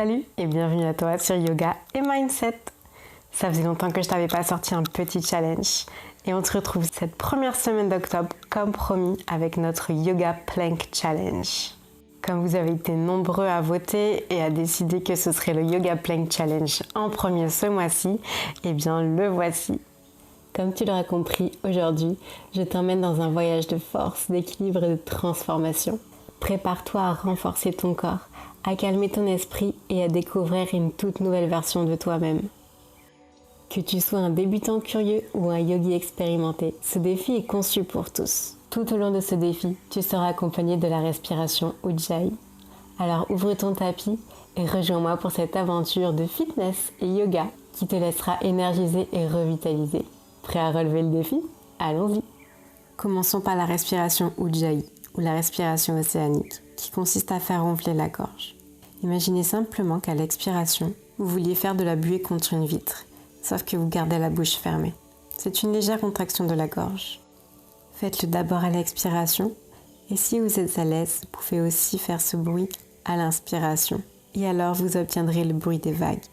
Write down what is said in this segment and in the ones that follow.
Salut et bienvenue à toi sur Yoga et Mindset. Ça faisait longtemps que je t'avais pas sorti un petit challenge et on se retrouve cette première semaine d'octobre comme promis avec notre Yoga Plank Challenge. Comme vous avez été nombreux à voter et à décider que ce serait le Yoga Plank Challenge en premier ce mois-ci, eh bien le voici. Comme tu l'auras compris, aujourd'hui, je t'emmène dans un voyage de force, d'équilibre et de transformation. Prépare-toi à renforcer ton corps, à calmer ton esprit et à découvrir une toute nouvelle version de toi-même. Que tu sois un débutant curieux ou un yogi expérimenté, ce défi est conçu pour tous. Tout au long de ce défi, tu seras accompagné de la respiration Ujjayi. Alors ouvre ton tapis et rejoins-moi pour cette aventure de fitness et yoga qui te laissera énergiser et revitaliser. Prêt à relever le défi? Allons-y! Commençons par la respiration Ujjayi ou la respiration océanique qui consiste à faire ronfler la gorge. Imaginez simplement qu'à l'expiration, vous vouliez faire de la buée contre une vitre, sauf que vous gardez la bouche fermée. C'est une légère contraction de la gorge. Faites-le d'abord à l'expiration et si vous êtes à l'aise, vous pouvez aussi faire ce bruit à l'inspiration. Et alors vous obtiendrez le bruit des vagues.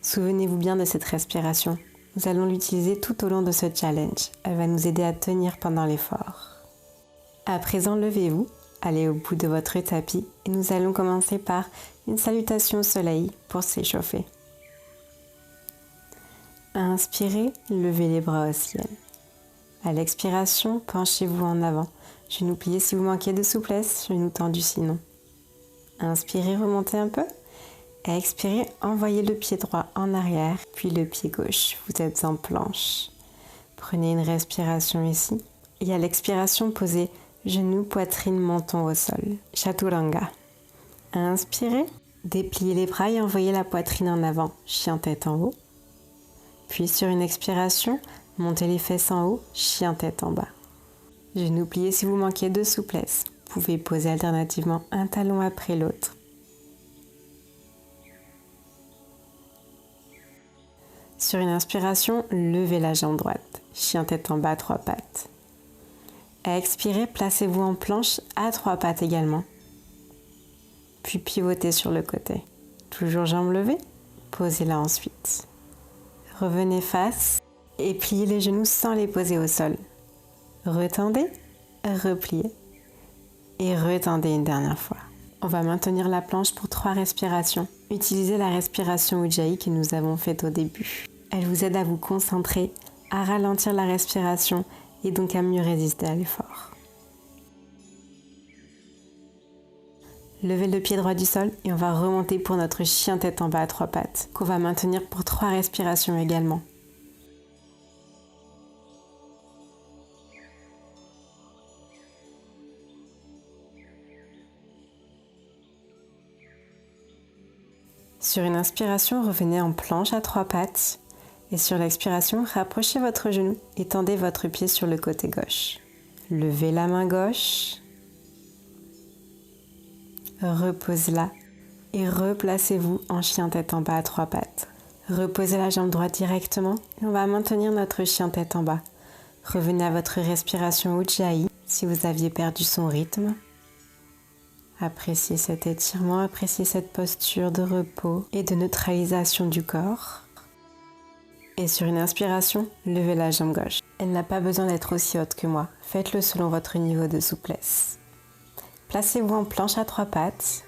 Souvenez-vous bien de cette respiration. Nous allons l'utiliser tout au long de ce challenge. Elle va nous aider à tenir pendant l'effort. À présent, levez-vous, allez au bout de votre tapis et nous allons commencer par une salutation au soleil pour s'échauffer. Inspirez, levez les bras au ciel. À l'expiration, penchez-vous en avant. Genoux pliés si vous manquez de souplesse, genoux tendus sinon. Inspirez, remontez un peu. Expirez, envoyez le pied droit en arrière, puis le pied gauche. Vous êtes en planche. Prenez une respiration ici. Et à l'expiration, posez genoux, poitrine, menton au sol. Chaturanga. Inspirez, dépliez les bras et envoyez la poitrine en avant. Chien tête en haut. Puis sur une expiration, montez les fesses en haut. Chien tête en bas. Genoux pliés si vous manquez de souplesse. Vous pouvez poser alternativement un talon après l'autre. Sur une inspiration, levez la jambe droite, chien tête en bas, 3 pattes. Expirez, placez-vous en planche à 3 pattes également. Puis pivotez sur le côté. Toujours jambes levées, posez-la ensuite. Revenez face et pliez les genoux sans les poser au sol. Retendez, repliez et retendez une dernière fois. On va maintenir la planche pour 3 respirations. Utilisez la respiration Ujjayi que nous avons faite au début. Elle vous aide à vous concentrer, à ralentir la respiration et donc à mieux résister à l'effort. Levez le pied droit du sol et on va remonter pour notre chien tête en bas à 3 pattes, qu'on va maintenir pour 3 respirations également. Sur une inspiration, revenez en planche à 3 pattes. Et sur l'expiration, rapprochez votre genou et tendez votre pied sur le côté gauche. Levez la main gauche. Reposez-la et replacez-vous en chien tête en bas à 3 pattes. Reposez la jambe droite directement et on va maintenir notre chien tête en bas. Revenez à votre respiration Ujjayi si vous aviez perdu son rythme. Appréciez cet étirement, appréciez cette posture de repos et de neutralisation du corps. Et sur une inspiration, levez la jambe gauche. Elle n'a pas besoin d'être aussi haute que moi. Faites-le selon votre niveau de souplesse. Placez-vous en planche à 3 pattes.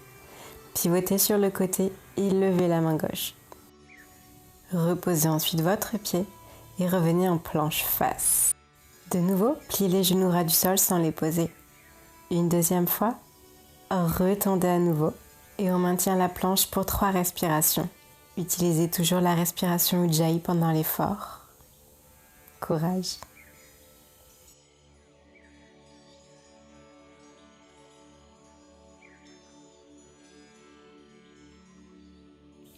Pivotez sur le côté et levez la main gauche. Reposez ensuite votre pied et revenez en planche face. De nouveau, pliez les genoux ras du sol sans les poser. Une deuxième fois, retendez à nouveau et on maintient la planche pour 3 respirations. Utilisez toujours la respiration Ujjayi pendant l'effort. Courage!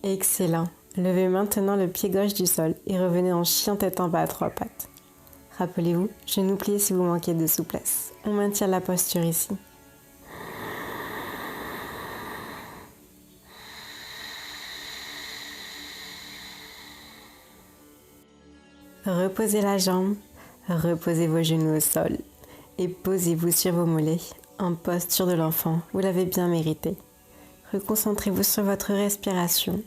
Excellent! Levez maintenant le pied gauche du sol et revenez en chien tête en bas à 3 pattes. Rappelez-vous, genoux pliés si vous manquez de souplesse. On maintient la posture ici. Reposez la jambe, reposez vos genoux au sol et posez-vous sur vos mollets en posture de l'enfant. Vous l'avez bien mérité. Reconcentrez-vous sur votre respiration.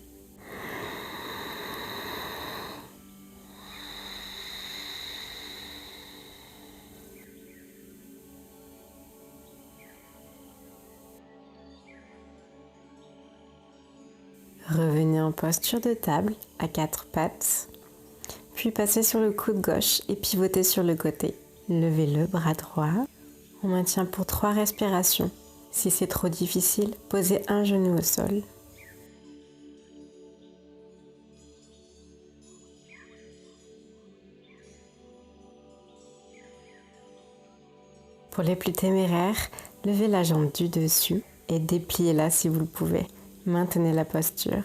Revenez en posture de table à 4 pattes, puis passez sur le coude gauche et pivotez sur le côté. Levez le bras droit. On maintient pour 3 respirations. Si c'est trop difficile, posez un genou au sol. Pour les plus téméraires, levez la jambe du dessus et dépliez-la si vous le pouvez. Maintenez la posture.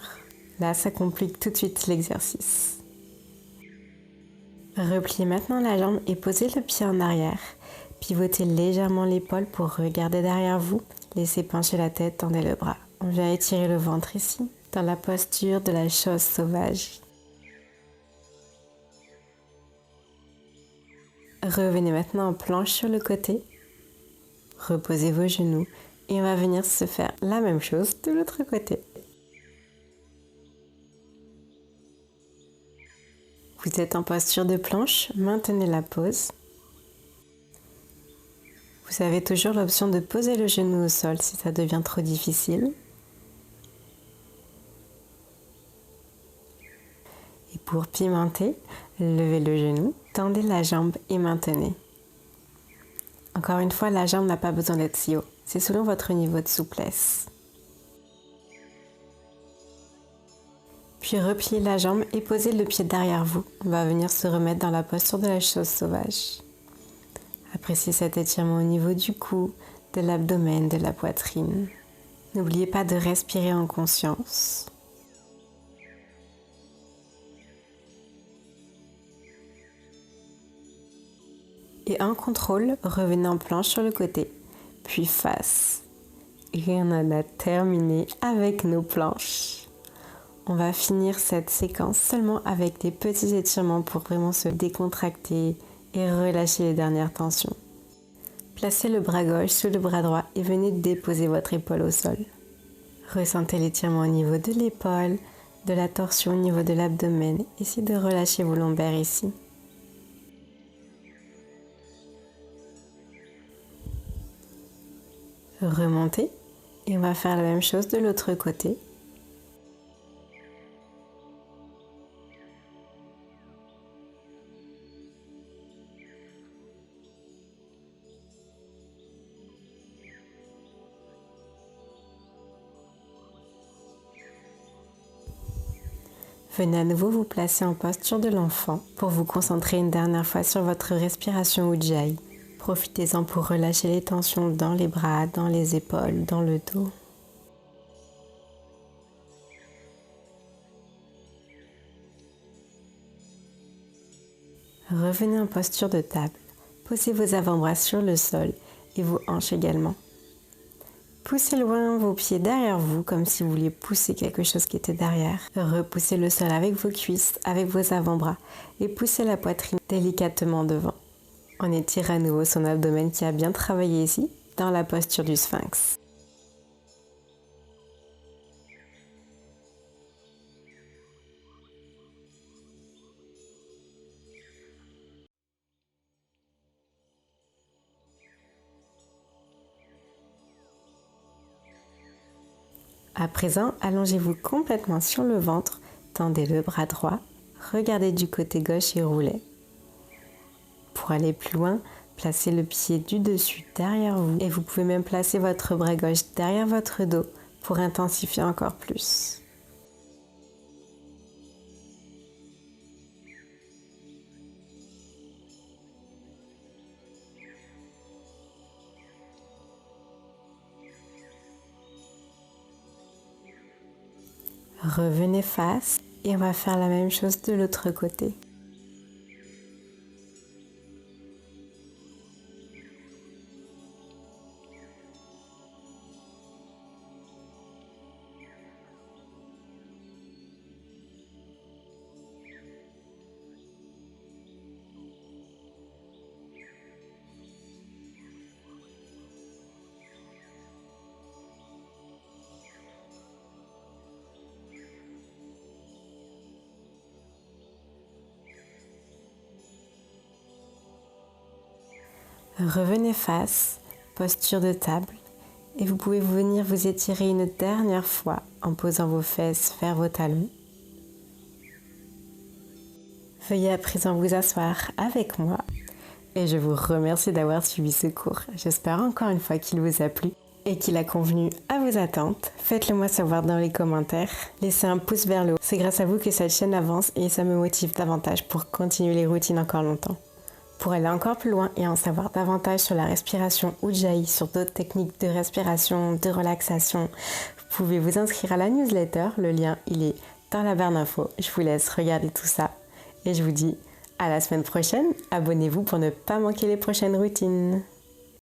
Là, ça complique tout de suite l'exercice. Repliez maintenant la jambe et posez le pied en arrière. Pivotez légèrement l'épaule pour regarder derrière vous. Laissez pencher la tête, tendez le bras. On vient étirer le ventre ici, dans la posture de la chose sauvage. Revenez maintenant en planche sur le côté. Reposez vos genoux et on va venir se faire la même chose de l'autre côté. Vous êtes en posture de planche, maintenez la pose. Vous avez toujours l'option de poser le genou au sol si ça devient trop difficile. Et pour pimenter, levez le genou, tendez la jambe et maintenez. Encore une fois, la jambe n'a pas besoin d'être si haut. C'est selon votre niveau de souplesse. Puis repliez la jambe et posez le pied derrière vous. On va venir se remettre dans la posture de la chose sauvage. Appréciez cet étirement au niveau du cou, de l'abdomen, de la poitrine. N'oubliez pas de respirer en conscience. Et en contrôle, revenez en planche sur le côté, puis face. Et on en a terminé avec nos planches. On va finir cette séquence seulement avec des petits étirements pour vraiment se décontracter et relâcher les dernières tensions. Placez le bras gauche sous le bras droit et venez déposer votre épaule au sol. Ressentez l'étirement au niveau de l'épaule, de la torsion au niveau de l'abdomen. Essayez de relâcher vos lombaires ici. Remontez et on va faire la même chose de l'autre côté. Venez à nouveau vous placer en posture de l'enfant pour vous concentrer une dernière fois sur votre respiration Ujjayi. Profitez-en pour relâcher les tensions dans les bras, dans les épaules, dans le dos. Revenez en posture de table. Posez vos avant-bras sur le sol et vos hanches également. Poussez loin vos pieds derrière vous comme si vous vouliez pousser quelque chose qui était derrière. Repoussez le sol avec vos cuisses, avec vos avant-bras et poussez la poitrine délicatement devant. On étire à nouveau son abdomen qui a bien travaillé ici, dans la posture du sphinx. À présent, allongez-vous complètement sur le ventre, tendez le bras droit, regardez du côté gauche et roulez. Pour aller plus loin, placez le pied du dessus derrière vous et vous pouvez même placer votre bras gauche derrière votre dos pour intensifier encore plus. Revenez face et on va faire la même chose de l'autre côté. Revenez face, posture de table, et vous pouvez venir vous étirer une dernière fois en posant vos fesses vers vos talons. Veuillez à présent vous asseoir avec moi et je vous remercie d'avoir suivi ce cours. J'espère encore une fois qu'il vous a plu et qu'il a convenu à vos attentes. Faites-le moi savoir dans les commentaires. Laissez un pouce vers le haut. C'est grâce à vous que cette chaîne avance et ça me motive davantage pour continuer les routines encore longtemps. Pour aller encore plus loin et en savoir davantage sur la respiration Ujjayi, sur d'autres techniques de respiration, de relaxation, vous pouvez vous inscrire à la newsletter. Le lien, il est dans la barre d'infos. Je vous laisse regarder tout ça. Et je vous dis à la semaine prochaine. Abonnez-vous pour ne pas manquer les prochaines routines.